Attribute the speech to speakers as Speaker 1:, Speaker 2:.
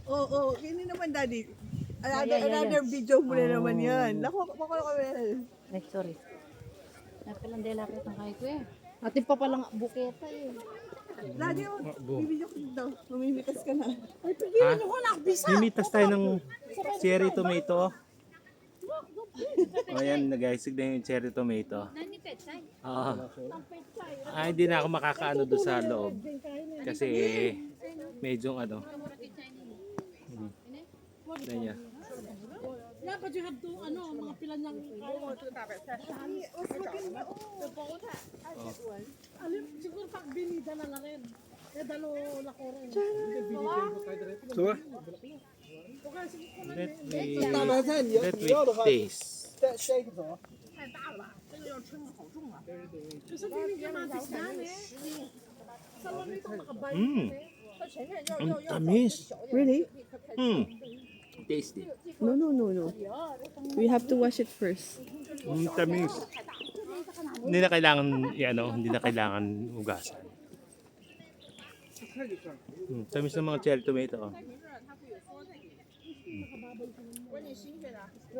Speaker 1: Oo, hindi naman daddy. Another video mo na naman yan. Lako,
Speaker 2: Next, sorry. Napalanday lapit ng kahit ko eh. Atin pa palang buketa eh.
Speaker 1: Daddy, bibidyo ko daw. Mamimitas ka na.
Speaker 3: Ha? Mimitas tayo ng cherry tomato. O yan na guys, signan yung cherry tomato. Oo. Hindi na ako makakaano doon sa loob. Kasi medyo ano. Ganyan.
Speaker 4: Dapat you have to, mga pila niyang... Alim, siguro pag binida na rin. Kaya dalo na ko rin.
Speaker 3: Let me taste.
Speaker 4: Kasi hindi ka matisdan eh. Sa lamit ang makabay.
Speaker 3: Ang tamis.
Speaker 1: Really?
Speaker 3: Tasty.
Speaker 1: No. We have to wash it first.
Speaker 3: Ang tamis. Hindi na kailangan hindi na kailangan ugasan. Tamis ng mga cherry tomato.